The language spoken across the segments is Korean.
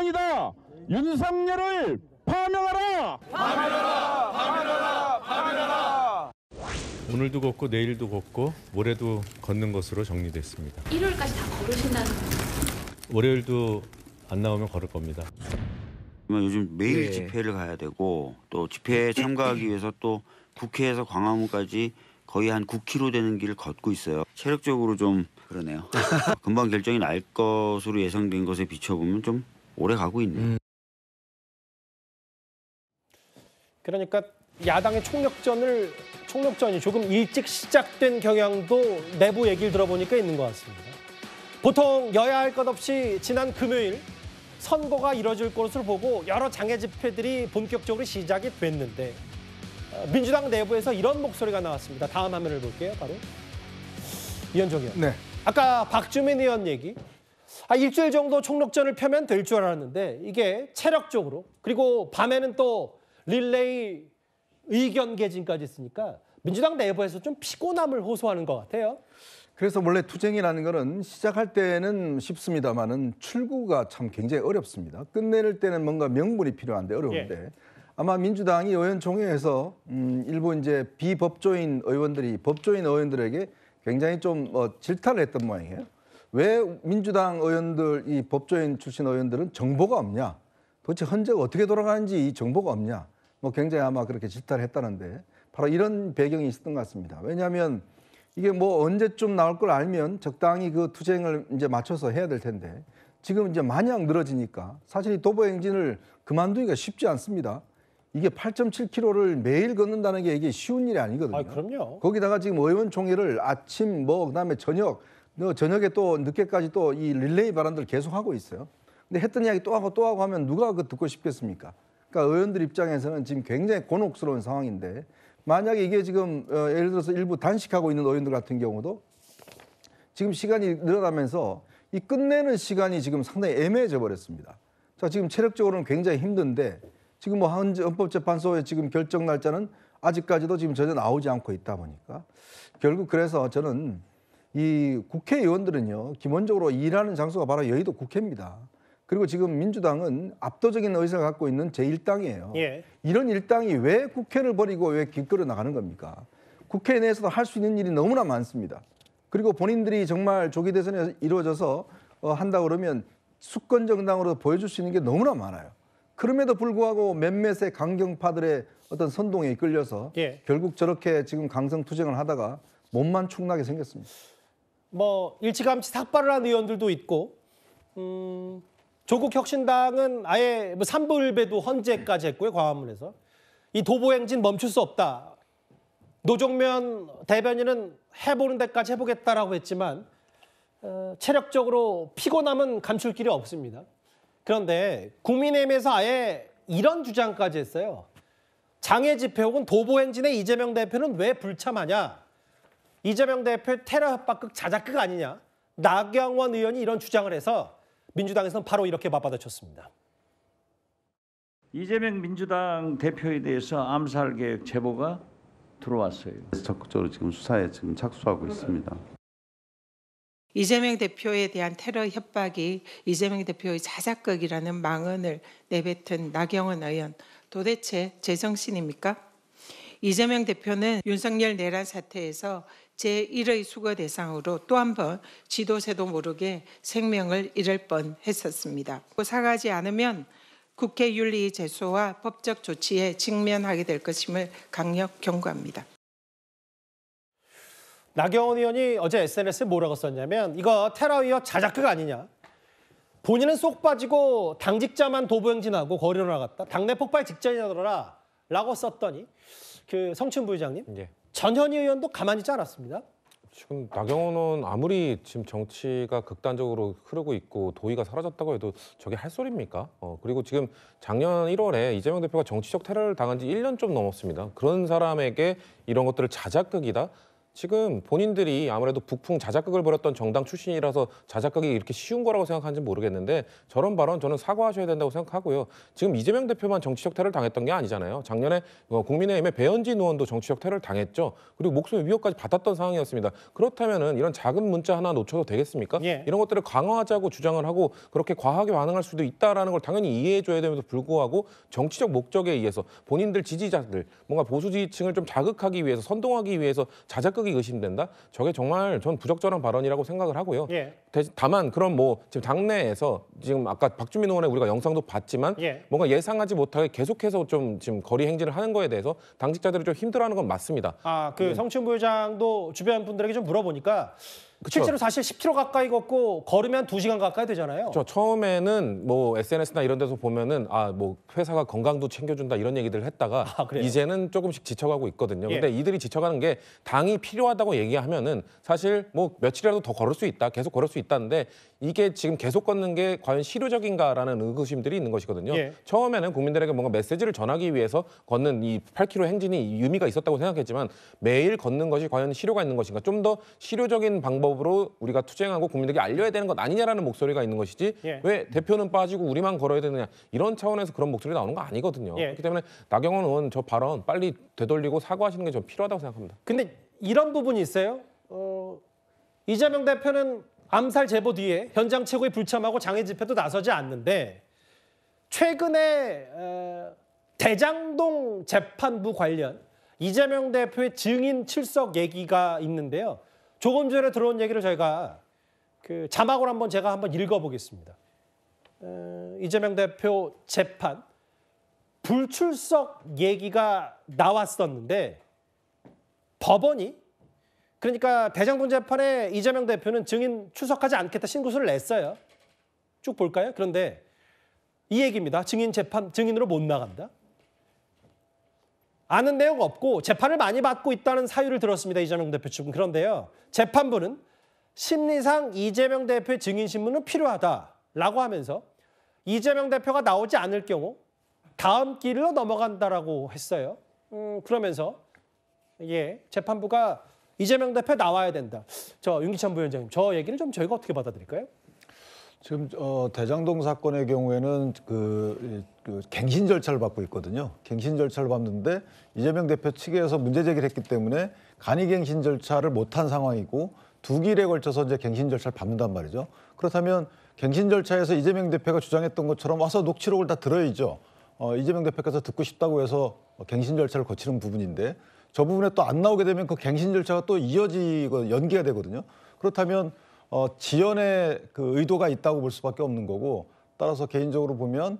시간이다. 윤석열을 파면하라. 파면하라. 파면하라. 파면하라. 오늘도 걷고 내일도 걷고 모레도 걷는 것으로 정리됐습니다. 일요일까지 다 걸으신다는 거예요? 월요일도 안 나오면 걸을 겁니다. 요즘 매일 집회를 가야 되고 또 집회에 참가하기 위해서 또 국회에서 광화문까지 거의 한 9km 되는 길을 걷고 있어요. 체력적으로 좀 그러네요. 금방 결정이 날 것으로 예상된 것에 비춰보면 좀 오래 가고 있네요. 그러니까 야당의 총력전이 조금 일찍 시작된 경향도 내부 얘기를 들어보니까 있는 것 같습니다. 보통 여야 할 것 없이 지난 금요일 선거가 이뤄질 것으로 보고 여러 장애 집회들이 본격적으로 시작이 됐는데 민주당 내부에서 이런 목소리가 나왔습니다. 다음 화면을 볼게요. 바로 이현정 의원. 네. 아까 박주민 의원 얘기. 일주일 정도 총력전을 펴면 될 줄 알았는데 이게 체력적으로 그리고 밤에는 또 릴레이 의견 개진까지 있으니까 민주당 내부에서 좀 피곤함을 호소하는 것 같아요. 그래서 원래 투쟁이라는 거는 시작할 때는 쉽습니다만은 출구가 참 굉장히 어렵습니다. 끝낼 때는 뭔가 명분이 필요한데 어려운데 아마 민주당이 의원총회에서 일부 이제 비법조인 의원들이 법조인 의원들에게 굉장히 좀 질타를 했던 모양이에요. 왜 민주당 의원들, 이 법조인 출신 의원들은 정보가 없냐? 도대체 헌재가 어떻게 돌아가는지 이 정보가 없냐? 굉장히 아마 그렇게 질타를 했다는데 바로 이런 배경이 있었던 것 같습니다. 왜냐하면 이게 언제쯤 나올 걸 알면 적당히 그 투쟁을 이제 맞춰서 해야 될 텐데 지금 이제 마냥 늘어지니까 사실 이 도보행진을 그만두기가 쉽지 않습니다. 이게 8.7km를 매일 걷는다는 게 이게 쉬운 일이 아니거든요. 그럼요. 거기다가 지금 의원총회를 아침 그다음에 저녁에 또 늦게까지 또 이 릴레이 발언들 계속 하고 있어요. 근데 했던 이야기 또 하고 하면 누가 그거 듣고 싶겠습니까? 그러니까 의원들 입장에서는 지금 굉장히 곤혹스러운 상황인데 만약에 이게 지금 예를 들어서 일부 단식하고 있는 의원들 같은 경우도 지금 시간이 늘어나면서 이 끝내는 시간이 지금 상당히 애매해져 버렸습니다. 자, 지금 체력적으로는 굉장히 힘든데 지금 헌법재판소의 지금 결정 날짜는 아직까지도 지금 전혀 나오지 않고 있다 보니까 결국 그래서 저는 이 국회의원들은요 기본적으로 일하는 장소가 바로 여의도 국회입니다. 그리고 지금 민주당은 압도적인 의석을 갖고 있는 제1당이에요. 이런 일당이 왜 국회를 버리고 왜 길거리로 나가는 겁니까? 국회 내에서도 할 수 있는 일이 너무나 많습니다. 그리고 본인들이 정말 조기 대선이 이루어져서 한다 그러면 수권 정당으로 보여줄 수 있는 게 너무나 많아요. 그럼에도 불구하고 몇몇의 강경파들의 어떤 선동에 이끌려서 결국 저렇게 지금 강성 투쟁을 하다가 몸만 축나게 생겼습니다. 일찌감치 삭발을 한 의원들도 있고 조국 혁신당은 아예 3불배도 헌재까지 했고요. 광화문에서. 이 도보행진 멈출 수 없다. 노정면 대변인은 해보는 데까지 해보겠다라고 했지만 체력적으로 피곤함은 감출 길이 없습니다. 그런데 국민의힘에서 아예 이런 주장까지 했어요. 장애 집회 혹은 도보행진의 이재명 대표는 왜 불참하냐. 이재명 대표의 테러 협박극 자작극 아니냐. 나경원 의원이 이런 주장을 해서 민주당에서는 바로 이렇게 맞받아쳤습니다. 이재명 민주당 대표에 대해서 암살 계획 제보가 들어왔어요. 적극적으로 지금 수사에 지금 착수하고 있습니다. 이재명 대표에 대한 테러 협박이 이재명 대표의 자작극이라는 망언을 내뱉은 나경원 의원, 도대체 제정신입니까? 이재명 대표는 윤석열 내란 사태에서 제1의 수거 대상으로 또 한 번 지도새도 모르게 생명을 잃을 뻔했었습니다. 사과하지 않으면 국회 윤리 제소와 법적 조치에 직면하게 될 것임을 강력 경고합니다. 나경원 의원이 어제 SNS에 뭐라고 썼냐면 이거 테러 위협 자작극 아니냐. 본인은 쏙 빠지고 당직자만 도보행진하고 거리로 나갔다. 당내 폭발 직전이더라 라고 썼더니 그 성춘 부의장님 전현희 의원도 가만히 있지 않았습니다. 지금 나경원은 아무리 지금 정치가 극단적으로 흐르고 있고 도의가 사라졌다고 해도 저게 할 소리입니까? 그리고 지금 작년 1월에 이재명 대표가 정치적 테러를 당한 지 1년 좀 넘었습니다. 그런 사람에게 이런 것들을 자작극이다? 지금 본인들이 아무래도 북풍 자작극을 벌였던 정당 출신이라서 자작극이 이렇게 쉬운 거라고 생각하는지 모르겠는데 저런 발언 저는 사과하셔야 된다고 생각하고요. 지금 이재명 대표만 정치적 테러를 당했던 게 아니잖아요. 작년에 국민의힘의 배현진 의원도 정치적 테러를 당했죠. 그리고 목숨의 위협까지 받았던 상황이었습니다. 그렇다면은 이런 작은 문자 하나 놓쳐도 되겠습니까? 예. 이런 것들을 강화하자고 주장을 하고 그렇게 과하게 반응할 수도 있다라는 걸 당연히 이해해줘야 됨에도 불구하고 정치적 목적에 의해서 본인들 지지자들 뭔가 보수 지지층을 좀 자극하기 위해서 선동하기 위해서 자작극이 의심된다? 저게 정말 전 부적절한 발언이라고 생각을 하고요. 예. 다만 그럼 뭐 지금 당내에서 지금 아까 박주민 의원의 우리가 영상도 봤지만 예. 뭔가 예상하지 못하게 계속해서 좀 지금 거리 행진을 하는 거에 대해서 당직자들이 좀 힘들어하는 건 맞습니다. 그 성춘 부회장도 주변 분들에게 좀 물어보니까 그쵸. 실제로 사실 10km 가까이 걷고 걸으면 2시간 가까이 되잖아요. 처음에는 뭐 SNS나 이런 데서 보면은 뭐 회사가 건강도 챙겨준다 이런 얘기들을 했다가 그래요? 이제는 조금씩 지쳐가고 있거든요. 예. 근데 이들이 지쳐가는 게 당이 필요하다고 얘기하면은 사실 뭐 며칠이라도 더 걸을 수 있다, 계속 걸을 수 있다는데 이게 지금 계속 걷는 게 과연 실효적인가라는 의구심들이 있는 것이거든요. 예. 처음에는 국민들에게 뭔가 메시지를 전하기 위해서 걷는 이 8km 행진이 의미가 있었다고 생각했지만 매일 걷는 것이 과연 실효가 있는 것인가? 좀 더 실효적인 방법으로 우리가 투쟁하고 국민들에게 알려야 되는 것 아니냐라는 목소리가 있는 것이지 예. 왜 대표는 빠지고 우리만 걸어야 되느냐 이런 차원에서 그런 목소리 나오는 거 아니거든요. 예. 그렇기 때문에 나경원 의원 저 발언 빨리 되돌리고 사과하시는 게 좀 필요하다고 생각합니다. 근데 이런 부분이 있어요. 이재명 대표는 암살 제보 뒤에 현장 최고에 불참하고 장애 집회도 나서지 않는데 최근에 대장동 재판부 관련 이재명 대표의 증인 출석 얘기가 있는데요. 조금 전에 들어온 얘기를 저희가 자막으로 제가 한번 읽어보겠습니다. 이재명 대표 재판 불출석 얘기가 나왔었는데 법원이 그러니까 대장동 재판에 이재명 대표는 증인 출석하지 않겠다 신고서를 냈어요. 쭉 볼까요? 그런데 이 얘기입니다. 증인으로 못 나간다. 아는 내용 없고 재판을 많이 받고 있다는 사유를 들었습니다. 이재명 대표 측은. 그런데요. 재판부는 심리상 이재명 대표의 증인 신문은 필요하다라고 하면서 이재명 대표가 나오지 않을 경우 다음 길로 넘어간다라고 했어요. 그러면서 재판부가 이재명 대표 나와야 된다. 윤기찬 부위원장님, 저 얘기를 좀 저희가 어떻게 받아들일까요? 지금 대장동 사건의 경우에는 갱신 절차를 밟고 있거든요. 갱신 절차를 밟는데 이재명 대표 측에서 문제 제기를 했기 때문에 간이갱신 절차를 못한 상황이고 두 길에 걸쳐서 이제 갱신 절차를 밟는단 말이죠. 그렇다면 갱신 절차에서 이재명 대표가 주장했던 것처럼 와서 녹취록을 다 들어야죠. 이재명 대표께서 듣고 싶다고 해서 갱신 절차를 거치는 부분인데 저 부분에 또 안 나오게 되면 그 갱신 절차가 또 이어지고 연기가 되거든요. 그렇다면 지연의 그 의도가 있다고 볼 수밖에 없는 거고 따라서 개인적으로 보면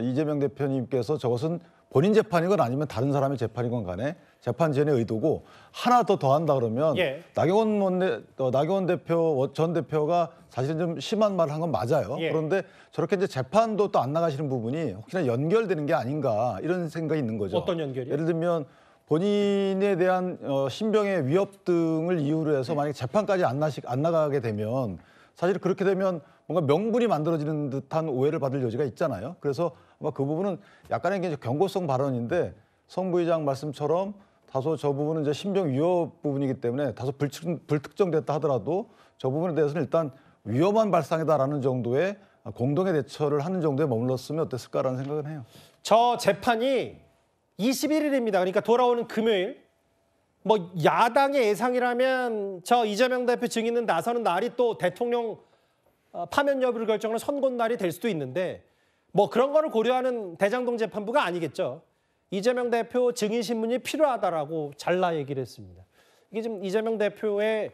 이재명 대표님께서 저것은 본인 재판이건 아니면 다른 사람의 재판이건 간에 재판 지연의 의도고 하나 더 더한다 그러면 나경원 대표 전 대표가 사실은 좀 심한 말을 한 건 맞아요. 그런데 저렇게 이제 재판도 또 안 나가시는 부분이 혹시나 연결되는 게 아닌가 이런 생각이 있는 거죠. 어떤 연결이요? 예를 들면 본인에 대한 신병의 위협 등을 이유로 해서 만약에 재판까지 안 나가게 되면 사실 그렇게 되면 뭔가 명분이 만들어지는 듯한 오해를 받을 여지가 있잖아요. 그래서 아마 그 부분은 약간의 경고성 발언인데 성 부의장 말씀처럼 다소 저 부분은 이제 신병 위협 부분이기 때문에 다소 불특정됐다 하더라도 저 부분에 대해서는 일단 위험한 발상이다라는 정도의 공동의 대처를 하는 정도에 머물렀으면 어땠을까라는 생각은 해요. 저 재판이 21일입니다. 그러니까 돌아오는 금요일. 야당의 예상이라면 저 이재명 대표 증인은 나서는 날이 또 대통령 파면 여부를 결정하는 선고날이 될 수도 있는데 그런 거를 고려하는 대장동 재판부가 아니겠죠. 이재명 대표 증인 신문이 필요하다라고 잘라 얘기를 했습니다. 이게 지금 이재명 대표의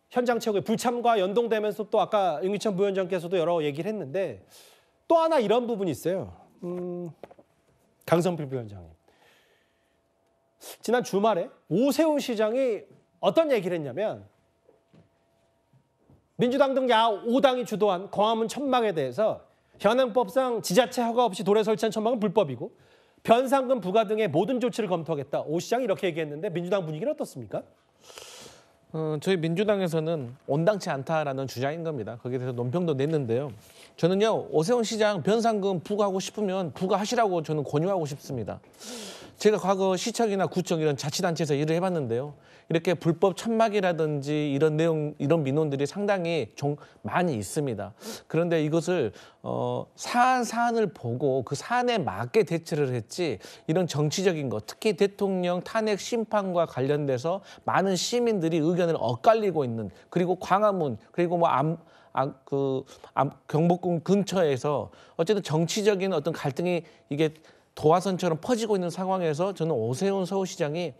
현장 최고의 불참과 연동되면서 또 아까 윤기찬 부위원장께서도 여러 얘기를 했는데 또 하나 이런 부분이 있어요. 강성필 부위원장님. 지난 주말에 오세훈 시장이 어떤 얘기를 했냐면 민주당 등 야 5당이 주도한 광화문 천막에 대해서 현행법상 지자체 허가 없이 도로에 설치한 천막은 불법이고 변상금 부과 등의 모든 조치를 검토하겠다. 오 시장이 이렇게 얘기했는데 민주당 분위기는 어떻습니까? 저희 민주당에서는 온당치 않다라는 주장인 겁니다. 거기에 대해서 논평도 냈는데요. 저는요 오세훈 시장 변상금 부과하고 싶으면 부과하시라고 저는 권유하고 싶습니다. 제가 과거 시청이나 구청 이런 자치단체에서 일을 해봤는데요. 이렇게 불법 천막이라든지 이런 내용, 이런 민원들이 상당히 많이 있습니다. 그런데 이것을 사안을 보고 그 사안에 맞게 대처를 했지 이런 정치적인 것, 특히 대통령 탄핵 심판과 관련돼서 많은 시민들이 의견을 엇갈리고 있는, 그리고 광화문, 그리고 뭐 경복궁 근처에서 어쨌든 정치적인 어떤 갈등이 이게 도화선처럼 퍼지고 있는 상황에서 저는 오세훈 서울시장이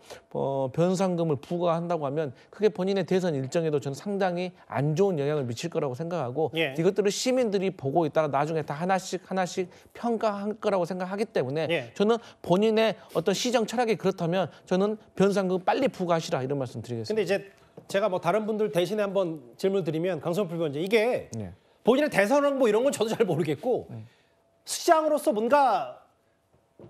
변상금을 부과한다고 하면 그게 본인의 대선 일정에도 저는 상당히 안 좋은 영향을 미칠 거라고 생각하고, 예. 이것들을 시민들이 보고 있다가 나중에 다 하나씩 평가할 거라고 생각하기 때문에 예. 저는 본인의 어떤 시정 철학이 그렇다면 저는 변상금 빨리 부과하시라 이런 말씀 드리겠습니다. 근데 이제 제가 뭐 다른 분들 대신에 한번 질문 드리면 강성필 위원장, 이게 네. 본인의 대선 홍보 이런 건 저도 잘 모르겠고 시장으로서 뭔가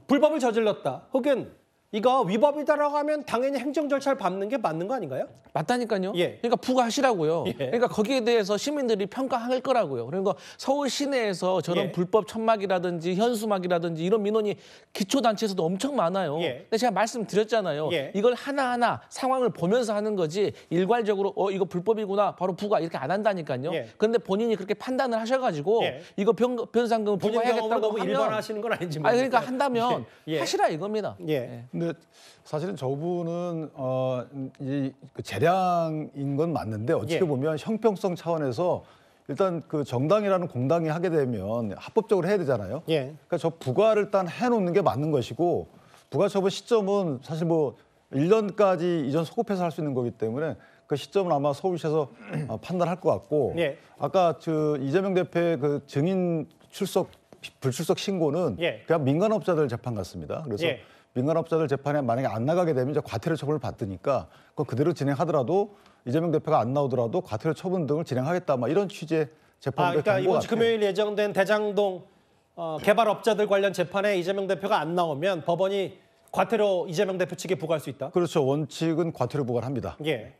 불법을 저질렀다 혹은 이거 위법이다라고 하면 당연히 행정 절차를 밟는 게 맞는 거 아닌가요? 맞다니까요. 예. 그러니까 부과하시라고요. 예. 그러니까 거기에 대해서 시민들이 평가할 거라고요. 그러니까 서울 시내에서 저런 예. 불법 천막이라든지 현수막이라든지 이런 민원이 기초단체에서도 엄청 많아요. 예. 근데 제가 말씀드렸잖아요. 예. 이걸 하나하나 상황을 보면서 하는 거지 일괄적으로 이거 불법이구나 바로 부과 이렇게 안 한다니까요. 예. 그런데 본인이 그렇게 판단을 하셔가지고 예. 이거 변상금 본인 경험으로 부과해야겠다고 너무 하면 일반화하시는 건 아닌지 아니 모르겠어요. 그러니까 한다면 예. 하시라 이겁니다. 예. 근데 사실은 저분은 그 재량인 건 맞는데 어떻게 예. 보면 형평성 차원에서 일단 그 정당이라는 공당이 하게 되면 합법적으로 해야 되잖아요. 예. 그러니까 저 부과를 일단 해놓는 게 맞는 것이고, 부과 처분 시점은 사실 뭐 1년까지 이전 소급해서 할 수 있는 거기 때문에 그 시점은 아마 서울시에서 판단할 것 같고, 예. 아까 이재명 대표의 그 증인 불출석 신고는 예. 그냥 민간업자들 재판 같습니다. 그래서 예. 민간업자들 재판에 만약에 안 나가게 되면 이제 과태료 처분을 받으니까 그거 그대로 진행하더라도 이재명 대표가 안 나오더라도 과태료 처분 등을 진행하겠다, 막 이런 취지의 재판을 그러니까 간 것 이번 주 같아요. 금요일 예정된 대장동 개발업자들 관련 재판에 이재명 대표가 안 나오면 법원이 과태료 이재명 대표 측에 부과할 수 있다. 그렇죠. 원칙은 과태료 부과를 합니다. 예.